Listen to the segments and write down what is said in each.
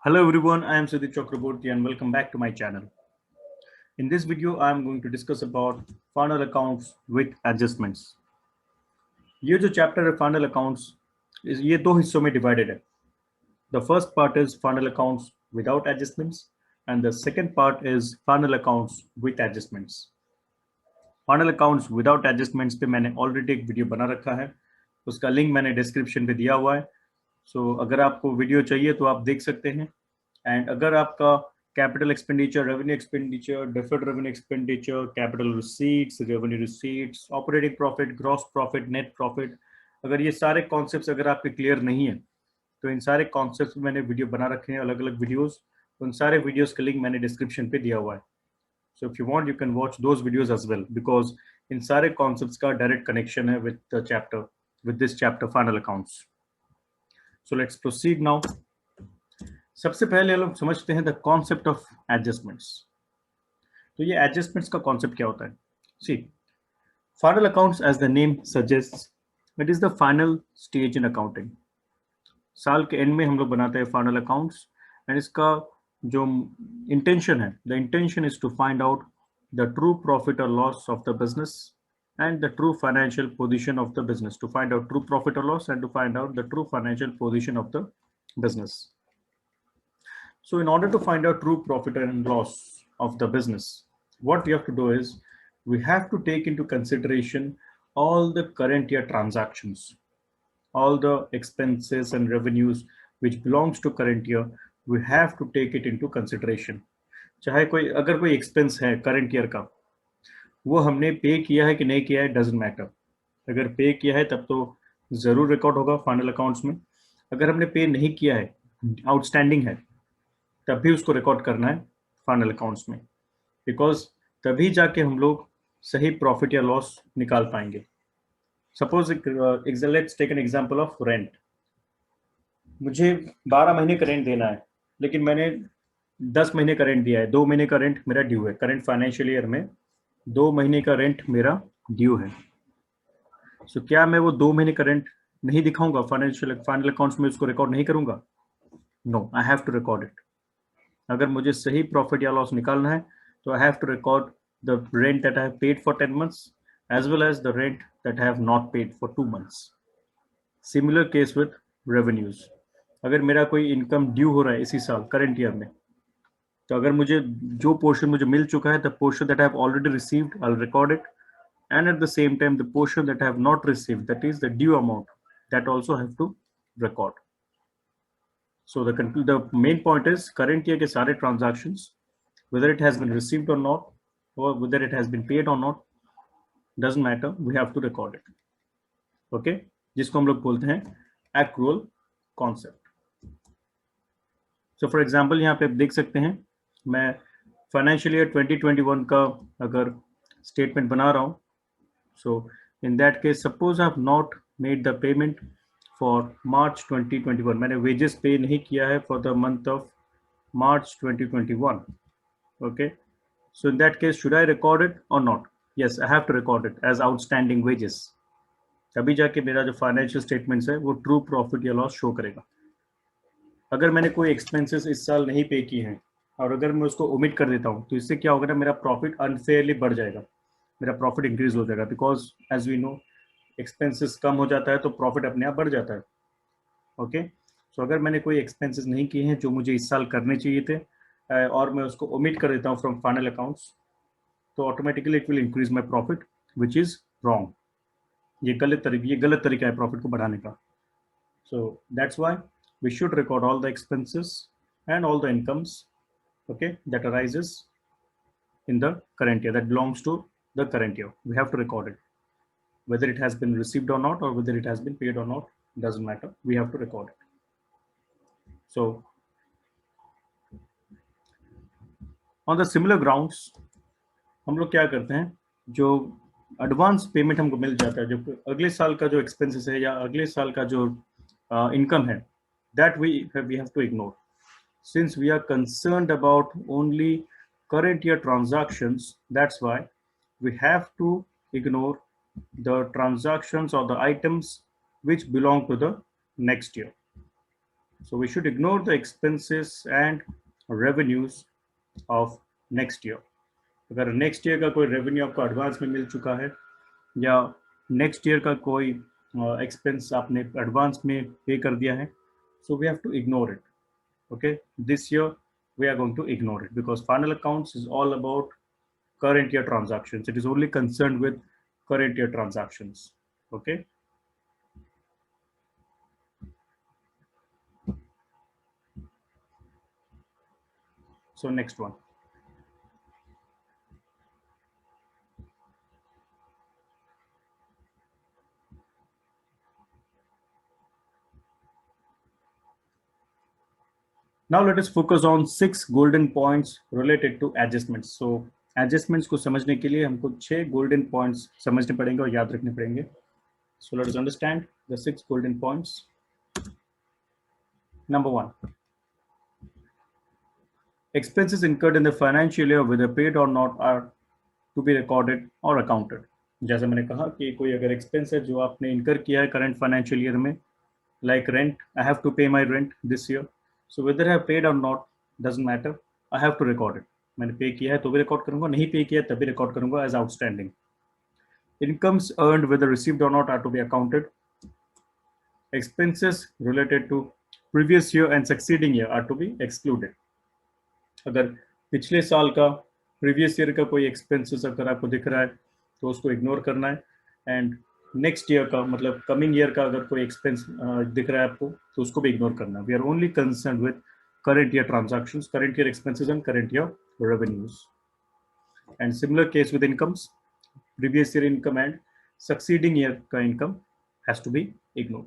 Hello everyone, I am Sudhir Chakraborty and welcome back to my channel. In this video, I am going to discuss about final accounts with adjustments. ये जो chapter है final accounts ये दो हिस्सों में divided है. The first part is final accounts without adjustments and the second part is final accounts with adjustments. Final accounts without adjustments पे मैंने ऑलरेडी एक वीडियो बना रखा है, उसका लिंक मैंने डिस्क्रिप्शन पे दिया हुआ है. सो अगर आपको वीडियो चाहिए तो आप देख सकते हैं. एंड अगर आपका capital expenditure, revenue expenditure, deferred revenue expenditure, capital receipts, revenue receipts, operating profit, gross profit, net profit, अगर ये सारे कॉन्सेप्ट्स अगर आपके क्लियर नहीं है तो इन सारे कॉन्सेप्ट्स मैंने वीडियो बना रखे हैं, अलग अलग वीडियोस. उन सारे वीडियोस का लिंक मैंने डिस्क्रिप्शन पे दिया हुआ है. So if you want, you can watch those videos as well because in सारे concepts का direct connection है with the chapter, with this chapter final accounts. So let's proceed now. सबसे पहले हम लोग समझते हैं the concept of adjustments. तो ये adjustments का concept क्या होता है? See, final accounts as the name suggests, it is the final stage in accounting. साल के end में हम लोग बनाते हैं final accounts and इसका जो इंटेंशन है, the intention is to find out the true profit और loss of the business and the true financial position of the business, to find out true profit और loss and to find out the true financial position of the business. So in order to find out true profit and loss of the business, what we have to do is we have to take into consideration all the current year transactions, all the expenses and revenues which belongs to current year. We have to take it into consideration. चाहे कोई अगर कोई expense है current year का, वो हमने पे किया है कि नहीं किया है डजंट मैटर. अगर पे किया है तब तो जरूर रिकॉर्ड होगा फाइनल अकाउंट्स में. अगर हमने पे नहीं किया है, आउटस्टैंडिंग है, तब भी उसको रिकॉर्ड करना है फाइनल अकाउंट्स में, बिकॉज तभी जाके हम लोग सही प्रॉफिट या लॉस निकाल पाएंगे. Suppose let's take an example of rent. मुझे 12 महीने का रेंट देना है, लेकिन मैंने 10 महीने का रेंट दिया है. 2 महीने का रेंट मेरा ड्यू है. करंट फाइनेंशियल ईयर में 2 महीने का रेंट मेरा ड्यू है. सो क्या मैं वो 2 महीने का रेंट नहीं दिखाऊंगा फाइनल अकाउंट्स में, उसको रिकॉर्ड नहीं करूंगा? No, I have to record it. अगर मुझे सही प्रॉफिट या लॉस निकालना है तो I have to record the rent that I have paid for 10 months as well as the rent that I have not paid for 2 months. Similar case with revenues. अगर मेरा कोई इनकम ड्यू हो रहा है इसी साल करंट ईयर में, तो अगर मुझे जो पोर्शन मुझे मिल चुका है, the portion that I have already received, I will record it. And at the same time the portion that I have not received, that is the due amount, that also have to record. So the main point is current year के सारे transactions, whether it has been received or not or whether it has been paid or not, doesn't matter, we have to record it. Okay, जिसको हम लोग बोलते हैं accrual concept. So for example यहाँ पे आप देख सकते हैं, मैं फाइनेंशियल ईयर 2021 का अगर स्टेटमेंट बना रहा हूँ, so in that case suppose I have not made the payment for March 2021. मैंने वेजेस पे नहीं किया है for the month of March 2021. Okay, so in that case should I record it और not? Yes, I have to record it as outstanding wages. तभी जाके मेरा जो financial statements है वो ट्रू प्रॉफिट या लॉस शो करेगा. अगर मैंने कोई एक्सपेंसेस इस साल नहीं पे की हैं और अगर मैं उसको ओमिट कर देता हूँ, तो इससे क्या होगा ना, मेरा प्रॉफिट अनफेयरली बढ़ जाएगा, मेरा प्रॉफिट इंक्रीज हो जाएगा. Because as we know, expenses कम हो जाता है तो प्रॉफिट अपने आप बढ़ जाता है. ओके, सो अगर मैंने कोई एक्सपेंसेस नहीं किए हैं जो मुझे इस साल करने चाहिए थे और मैं उसको ओमिट कर देता हूँ फ्रॉम फाइनल अकाउंट्स, तो automatically it will increase my profit, which is wrong. ये गलत तरीका है प्रॉफिट को बढ़ाने का. सो that's Y we should record all the expenses and all the incomes, okay, that arises in the current year, that belongs to the current year. We have to record it, whether it has been received or not or whether it has been paid or not, doesn't matter, we have to record it. So on the similar grounds, हम लोग क्या करते हैं, जो advance payment हमको मिल जाता है, जो अगले साल का जो एक्सपेंसेस है या अगले साल का जो इनकम है, that we have to ignore. Since we are concerned about only current year transactions, that's why we have to ignore the transactions or the items which belong to the next year. So we should ignore the expenses and revenues of next year. अगर next year का कोई revenue आपको advance में मिल चुका है या next year का कोई एक्सपेंस आपने एडवांस में पे कर दिया है, so we have to ignore it. Okay, this year we are going to ignore it because final accounts is all about current year transactions. It is only concerned with current year transactions. Okay. So next one. Now let us focus on 6 golden points related to adjustments. So adjustments को समझने के लिए हमको 6 golden points समझने पड़ेंगे और याद रखने पड़ेंगे. So let us understand the 6 golden points. Number 1. Expenses incurred in the financial year, whether paid or not, are to be recorded or accounted. जैसे मैंने कहा कि कोई अगर एक्सपेंस है जो आपने इनकर किया है करंट फाइनेंशियल ईयर में, like rent, I have to pay my rent this year. So whether I have paid or not doesn't matter. I have to record it. मैंने पे किया है तो भी रिकॉर्ड करूंगा, नहीं पे किया तभी रिकॉर्ड करूंगा as outstanding. Incomes earned whether received or not are to be accounted. Expenses related to previous year and succeeding year are to be excluded. अगर पिछले साल का प्रीवियस ईयर का कोई एक्सपेंसेस अगर आपको दिख रहा है तो उसको इग्नोर करना है, एंड नेक्स्ट ईयर का मतलब कमिंग ईयर का अगर कोई एक्सपेंस दिख रहा है आपको तो उसको भी इग्नोर करना है. We are only concern with current year transactions, current year expenses and current year revenues. And similar case with incomes, previous year income and succeeding year ka income has to be ignored.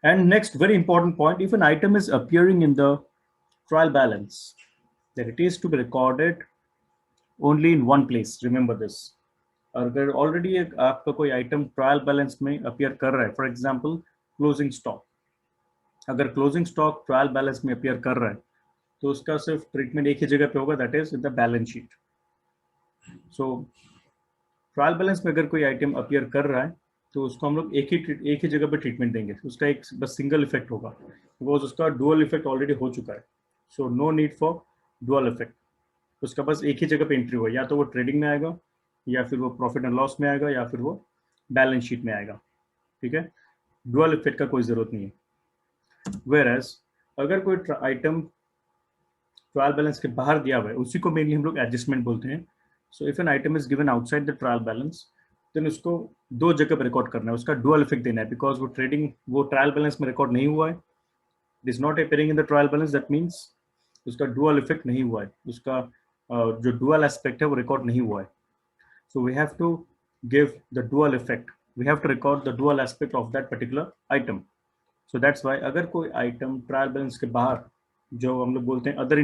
And next very important point, if an item is appearing in the trial balance, then it is to be recorded only in one place. Remember this. अगर already आपका कोई item trial balance में appear कर रहा है, for example closing stock, अगर closing stock trial balance में appear कर रहा है तो उसका सिर्फ ट्रीटमेंट एक ही जगह पे होगा, that is in the balance sheet. So trial balance में अगर कोई आइटम अपीयर कर रहा है तो उसको हम लोग एक ही जगह पे ट्रीटमेंट देंगे, उसका एक बस सिंगल इफेक्ट होगा बिकॉज उसका डुअल इफेक्ट ऑलरेडी हो चुका है. So no need for dual effect. उसका बस एक ही जगह पे एंट्री होगा, या तो वो ट्रेडिंग में आएगा या फिर वो प्रॉफिट एंड लॉस में आएगा या फिर वो बैलेंस शीट में आएगा. ठीक है, डुअल इफेक्ट का कोई जरूरत नहीं है. Whereas अगर कोई आइटम ट्रायल बैलेंस के बाहर दिया हुआ है उसी को मेनली हम लोग एडजस्टमेंट बोलते हैं. So if an item is given outside the trial balance then उसको दो जगह पर रिकॉर्ड करना है, उसका डुअल इफेक्ट देना है बिकॉज वो ट्रायल बैलेंस में रिकॉर्ड नहीं हुआ है. It is not appearing in the trial balance, that means उसका डुअल इफेक्ट नहीं हुआ है, उसका जो डुअल एस्पेक्ट है वो रिकॉर्ड नहीं हुआ है. So we have to give the dual effect, we have to record the dual aspect of that particular item. So that's why अगर कोई आइटम ट्रायल बैलेंस के बाहर जो हम लोग बोलते हैं अदर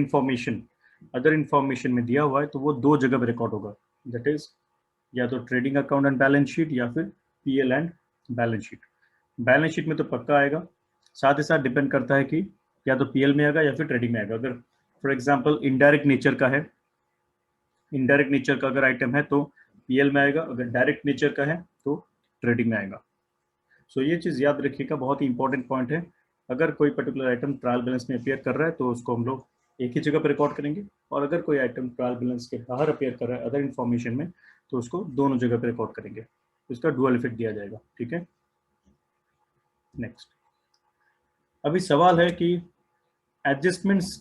इन्फॉर्मेशन में दिया हुआ है तो वो दो जगह पे रिकॉर्ड होगा, दैट इज या तो trading account and balance sheet या फिर PL and balance sheet. Balance sheet में तो पक्का आएगा, साथ ही साथ डिपेंड करता है कि या तो पीएल में आएगा या फिर ट्रेडिंग में आएगा. अगर फॉर एग्जाम्पल इनडायरेक्ट नेचर का है, इनडायरेक्ट नेचर का अगर आइटम है तो पीएल में आएगा, अगर डायरेक्ट नेचर का है तो ट्रेडिंग में आएगा. सो ये चीज़ याद रखिएगा, बहुत ही इंपॉर्टेंट पॉइंट है. अगर कोई पर्टिकुलर आइटम ट्रायल बैलेंस में अपीयर कर रहा है तो उसको हम लोग एक ही जगह पर रिकॉर्ड करेंगे, और अगर कोई आइटम ट्रायल बैलेंस के बाहर अपीयर कर रहा है अदर इन्फॉर्मेशन में तो उसको दोनों जगह पर रिकॉर्ड करेंगे, उसका डुअल इफेक्ट दिया जाएगा. ठीक है, नेक्स्ट. अभी सवाल है कि एडजस्टमेंट्स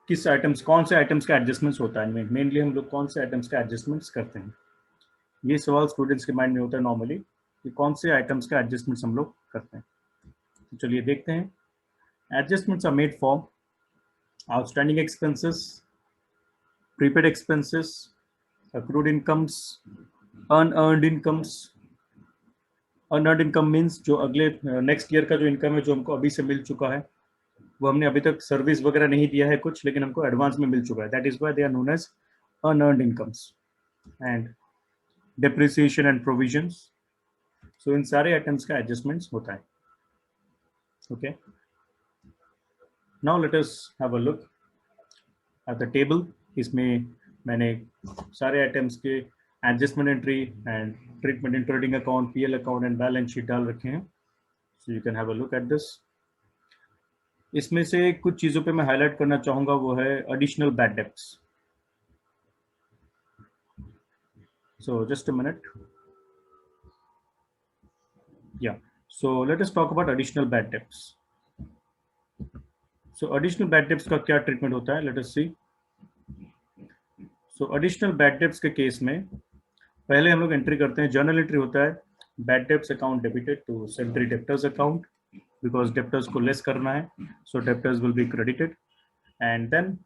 किस आइटम्स, कौन से आइटम्स का एडजस्टमेंट्स होता है, मेनली हम लोग कौन से आइटम्स का एडजस्टमेंट्स करते हैं. ये सवाल स्टूडेंट्स के माइंड में होता है नॉर्मली कि कौन से आइटम्स का एडजस्टमेंट्स हम लोग करते हैं. तो चलिए देखते हैं. Adjustments are made for outstanding expenses, prepaid expenses, accrued incomes, unearned incomes. unearned income means जो अगले नेक्स्ट ईयर का जो इनकम है जो हमको अभी से मिल चुका है, वो हमने अभी तक सर्विस वगैरह नहीं दिया है कुछ, लेकिन हमको एडवांस में मिल चुका है, that is why they are known as unearned incomes. And depreciation and provisions. So इन सारे आइटम्स का एडजस्टमेंट्स होता है. Okay, now let us have a look at the table. इसमें मैंने सारे आइटम्स के adjustment entry and treatment in trading account, PL account and balance sheet डाल रखे हैं. So you can have a look at this. इसमें से कुछ चीजों पे मैं हाईलाइट करना चाहूंगा, वो है additional bad debts. So just a minute, या so let us talk about additional bad debts. So additional bad debts का क्या ट्रीटमेंट होता है, let us see. So additional bad debts के केस में पहले हम लोग एंट्री करते हैं, जर्नल एंट्री होता है bad debts account debited to sundry debtors account, because debtors को लेस करना है, so debtors will be credited. And then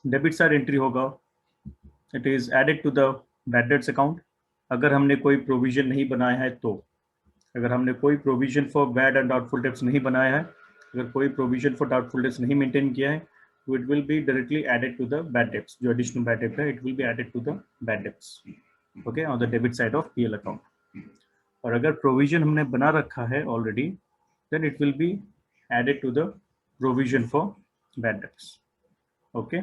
debit side entry होगा, it is added to the bad debts account. अगर हमने कोई provision नहीं बनाया है तो, अगर हमने कोई provision for bad and doubtful debts नहीं बनाया है, अगर कोई प्रोविजन फॉर डाउटफुल डेब्ट्स नहीं मेंटेन किया है, तो it will be directly added to the bad debts. जो एडिशनल बैड डेब्ट है, it will be added to the bad debts, okay, on the debit side of PL account. और अगर provision हमने बना रखा है already, then it will be added to the provision for bad debts, okay.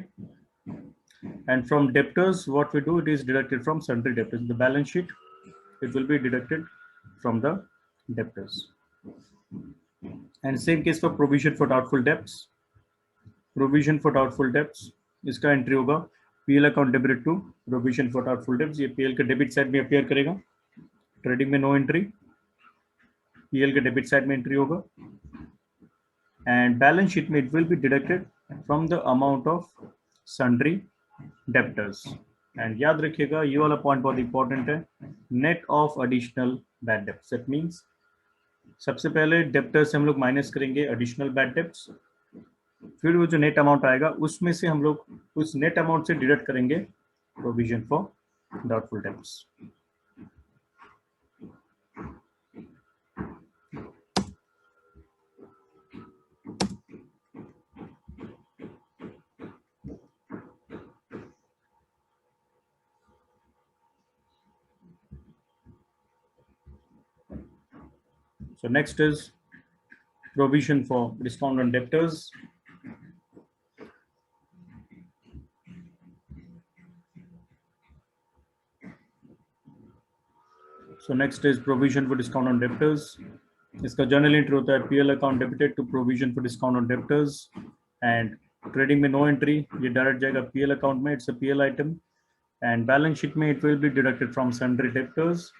And from debtors, what we do, it is deducted from sundry debtors. In the balance sheet, it will be deducted from the debtors. And same case for provision for doubtful debts. Provision for doubtful debts, इसका entry होगा PL account debited to provision for doubtful debts. ये PL के debit side में appear करेगा, trading में no entry, PL के debit side में entry होगा। एंड बैलेंस शीट में it will be deducted from the amount of sundry debtors. And याद रखिएगा, ये वाला पॉइंट बहुत इंपॉर्टेंट है, net of additional bad debts. That means सबसे पहले डेब्टर्स से हम लोग माइनस करेंगे एडिशनल बैड डेब्ट्स, फिर वो जो नेट अमाउंट आएगा उसमें से हम लोग उस नेट अमाउंट से डिडक्ट करेंगे provision for doubtful debts. So next is provision for discount on debtors. So next is provision for discount on debtors. इसका जर्नल एंट्री होता है PL account debited to provision for discount on debtors. And trading में no entry, ये direct जाएगा PL account में, it's a PL item. And balance sheet में it will be deducted from sundry debtors.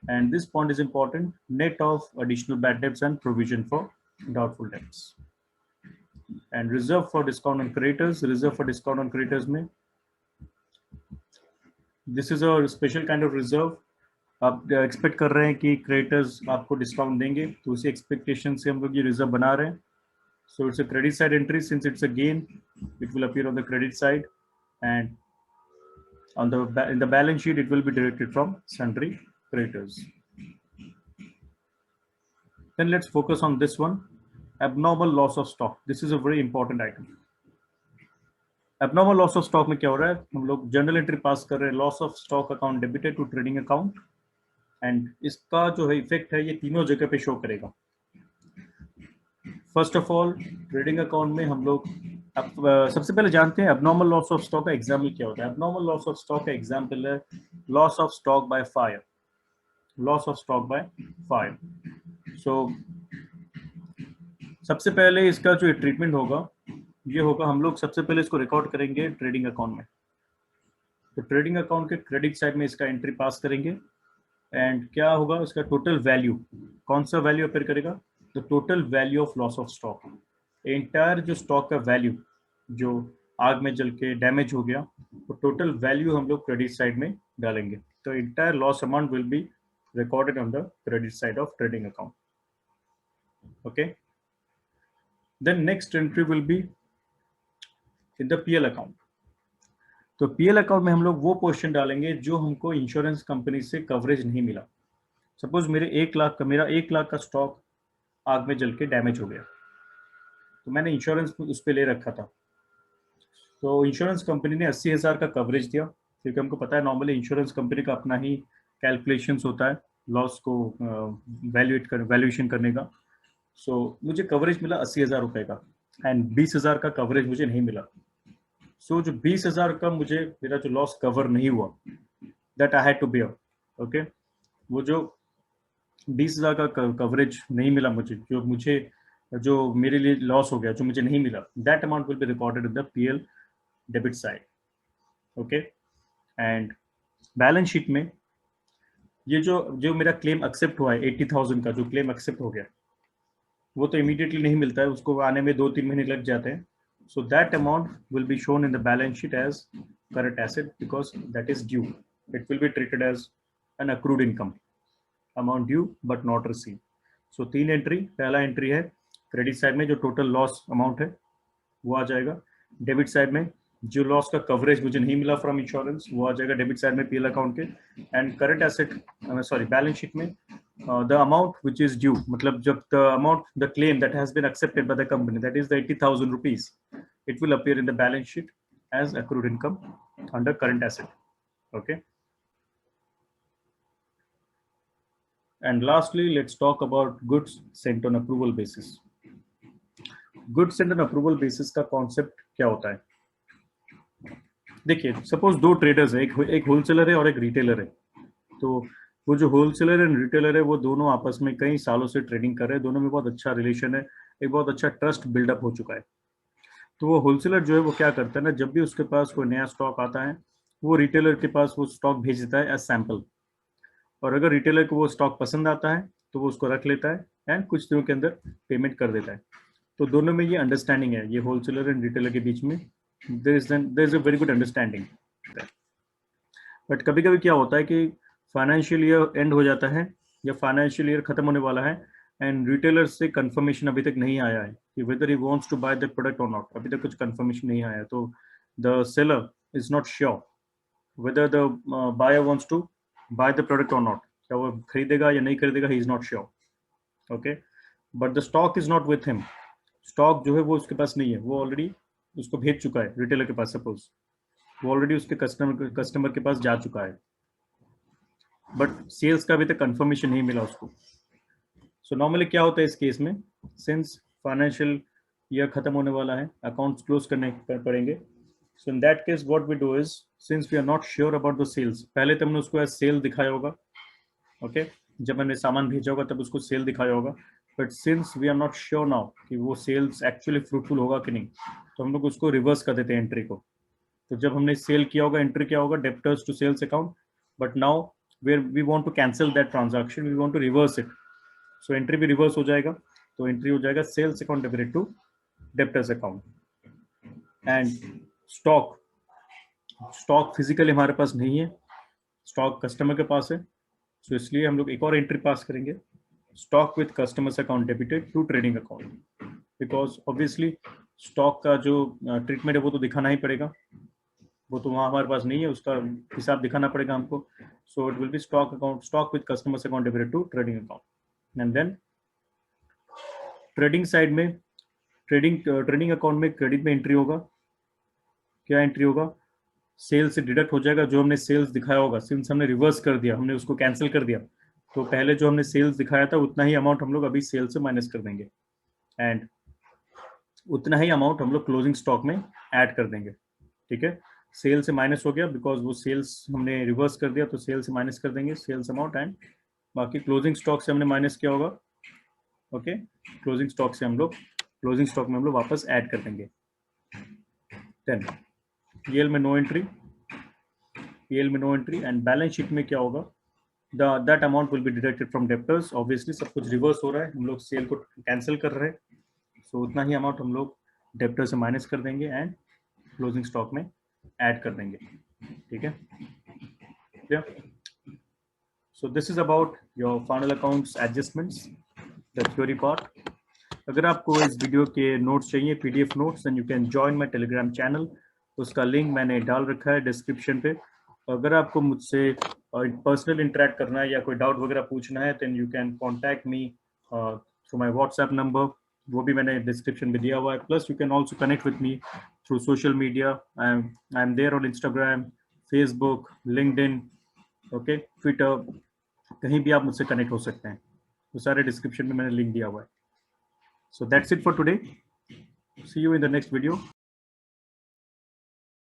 And this point is important, net of additional bad debts and provision for doubtful debts. And reserve for discount on creditors, reserve for discount on creditors में, this is a special kind of reserve. आप expect कर रहे हैं कि creditors आपको discount देंगे, तो उसी एक्सपेक्टेशन से हम लोग ये रिजर्व बना रहे हैं। So it's a credit side entry, since it's a gain it will appear on the credit side, and on the in the balance sheet it will be deducted from sundry creditors. Then let's focus on this one, abnormal loss of stock. This is a very important item. Abnormal loss of stock में क्या हो रहा है, हम लोग journal entry पास कर रहे हैं, loss of stock account debited to trading account. And इसका जो है इफेक्ट है, ये तीनों जगह पे शो करेगा। First of all, trading account में हम लोग सबसे पहले जानते हैं एब्नॉर्मल लॉस ऑफ स्टॉक का एग्जाम्पल क्या होता है। एब्नॉर्मल लॉस ऑफ स्टॉक का एग्जाम्पल है loss of stock by fire, loss of stock by fire. So सबसे पहले इसका जो ट्रीटमेंट होगा, ये होगा, हम लोग सबसे पहले इसको रिकॉर्ड करेंगे ट्रेडिंग अकाउंट में। तो ट्रेडिंग अकाउंट के क्रेडिट साइड में इसका एंट्री पास करेंगे। एंड क्या होगा, इसका टोटल वैल्यू, कौन सा वैल्यू अपीयर करेगा, the total value of loss of stock. Entire जो स्टॉक का वैल्यू जो आग में जल के डैमेज हो गया, तो टोटल वैल्यू हम लोग क्रेडिट साइड में डालेंगे। तो entire loss amount will B recorded on the credit side of trading account. Okay, then next entry will be in the PL account. तो PL अकाउंट में हम लोग वो पोर्शन डालेंगे जो हमको इंश्योरेंस कंपनी से कवरेज नहीं मिला। सपोज मेरा 1 लाख का स्टॉक आग में जल के डैमेज हो गया, तो मैंने इंश्योरेंस उस पर ले रखा था। तो इंश्योरेंस कंपनी ने 80,000 का कवरेज दिया, क्योंकि हमको पता है नॉर्मली इंश्योरेंस कंपनी का अपना ही कैलकुलेशंस होता है लॉस को वैल्यूएशन करने का। सो मुझे कवरेज मिला 80,000 रुपए का, एंड 20,000 का कवरेज मुझे नहीं मिला। सो जो 20,000 का मुझे मेरा जो लॉस कवर नहीं हुआ, that I had to bear. Okay, वो जो 20,000 का कवरेज नहीं मिला मुझे, जो मेरे लिए लॉस हो गया, जो मुझे नहीं मिला, that amount will be recorded in the PL debit side. Okay. And balance sheet में ये जो मेरा क्लेम एक्सेप्ट हुआ है 80,000 का, जो क्लेम एक्सेप्ट हो गया, वो तो इमीडिएटली नहीं मिलता है, उसको आने में 2-3 महीने लग जाते हैं. So that amount will be shown in the balance sheet as current asset because that is due. It will be treated as an accrued income, amount due but not receive. So 3 entry. पहला entry है credit side में जो total loss amount है वो आ जाएगा. Debit side में जो loss का कवरेज मुझे नहीं मिला फ्रॉम इंश्योरेंस वो आ जाएगा डेबिट साइड में पीएल अकाउंट के. And current asset sorry balance sheet में the amount which is due, मतलब जब the claim that has been accepted by the company, that is the 80,000 rupees, it will appear in the balance sheet as accrued income under current asset. Okay. And lastly, let's talk about goods sent on approval basis. Goods sent on approval basis का concept क्या होता है? देखिए, suppose 2 traders है, एक wholesaler है और एक रिटेलर है. तो वो जो होलसेलर एंड रिटेलर है वो दोनों आपस में कई सालों से ट्रेडिंग कर रहे हैं, दोनों में बहुत अच्छा रिलेशन है, एक बहुत अच्छा ट्रस्ट बिल्डअप हो चुका है. तो वो होलसेलर जो है वो क्या करता है ना, जब भी उसके पास कोई नया स्टॉक आता है वो रिटेलर के पास वो स्टॉक भेज देता है एज सैंपल. और अगर रिटेलर को वो स्टॉक पसंद आता है तो वो उसको रख लेता है एंड कुछ दिनों के अंदर पेमेंट कर देता है. तो दोनों में ये अंडरस्टैंडिंग है, ये होलसेलर एंड रिटेलर के बीच में there is a very good understanding. But कभी कभी क्या होता है कि फाइनेंशियल ईयर एंड हो जाता है या फाइनेंशियल ईयर खत्म होने वाला है एंड रिटेलर से कंफर्मेशन अभी तक नहीं आया है कि whether he wants to buy the product और नॉट. अभी तक कुछ कंफर्मेशन नहीं आया, तो the seller is not sure whether the buyer wants to buy the product और नॉट. क्या वो खरीदेगा या नहीं खरीदेगा, he is not sure. Okay. But the stock is not with him. Stock जो है वो उसके पास नहीं है, वो ऑलरेडी उसको भेज चुका है रिटेलर के पास. सपोज वो ऑलरेडी उसके कस्टमर के पास जा चुका है, बट सेल्स का अभी तक कंफर्मेशन नहीं मिला उसको. सो नॉर्मली क्या होता है इस केस में, सिंस फाइनेंशियल ईयर खत्म होने वाला है, अकाउंट्स क्लोज करने पड़ेंगे. So in that case what we do is, since we are not sure about the sales, पहले तो हमने उसको एज सेल दिखाया होगा. ओके. जब हमने सामान भेजा होगा तब उसको सेल दिखाया होगा. But since we are not sure now कि वो सेल्स एक्चुअली फ्रूटफुल होगा कि नहीं, तो हम लोग उसको रिवर्स कर देते हैं एंट्री को. तो जब हमने सेल किया होगा, एंट्री किया होगा debtors to sales account, but now where we want to cancel that transaction, we want to reverse it. So entry भी reverse हो जाएगा, तो entry हो जाएगा sales account debited to debtors account. And stock physically हमारे पास नहीं है, stock customer के पास है. So इसलिए हम लोग एक और entry पास करेंगे, stock with customers account debited to trading account. Because obviously stock का जो treatment है वो तो दिखाना ही पड़ेगा, वो तो वहाँ हमारे पास नहीं है, उसका हिसाब दिखाना पड़ेगा हमको. So it will be stock with customers account debited to trading account. And then trading side में ट्रेडिंग अकाउंट में क्रेडिट में एंट्री होगा. क्या एंट्री होगा, सेल से डिडक्ट हो जाएगा जो हमने सेल्स दिखाया होगा. सिंस हमने रिवर्स कर दिया, हमने उसको कैंसिल कर दिया, तो पहले जो हमने सेल्स दिखाया था उतना ही अमाउंट हम लोग अभी सेल से माइनस कर देंगे एंड उतना ही अमाउंट हम लोग क्लोजिंग स्टॉक में ऐड कर देंगे. ठीक है. सेल से माइनस हो गया बिकॉज वो सेल्स हमने रिवर्स कर दिया, तो सेल से माइनस कर देंगे सेल्स अमाउंट एंड बाकी क्लोजिंग स्टॉक से हमने माइनस किया होगा. ओके. क्लोजिंग स्टॉक से हम लोग क्लोजिंग स्टॉक में हम लोग वापस ऐड कर देंगे. देन पीएल में no entry, and balance sheet में क्या होगा, that amount will be deducted from debtors. Obviously सब कुछ रिवर्स हो रहा है, हम लोग सेल को कैंसिल कर रहे हैं, सो उतना ही अमाउंट हम लोग डेब्टर से माइनस कर देंगे एंड क्लोजिंग स्टॉक में ऐड कर देंगे. ठीक है. So this is about your final accounts adjustments, the theory part. अगर आपको इस वीडियो के नोट्स चाहिए, PDF notes, then you can join my Telegram channel. उसका लिंक मैंने डाल रखा है डिस्क्रिप्शन पे. अगर आपको मुझसे पर्सनल इंटरेक्ट करना है या कोई डाउट वगैरह पूछना है, then you can contact me through my WhatsApp number, वो भी मैंने डिस्क्रिप्शन में दिया हुआ है. Plus you can also connect with me through social media. I am there on Instagram, Facebook, LinkedIn, okay, Twitter, कहीं भी आप मुझसे कनेक्ट हो सकते हैं. वो सारे डिस्क्रिप्शन में मैंने लिंक दिया हुआ है. So that's it for today. See you in the next video.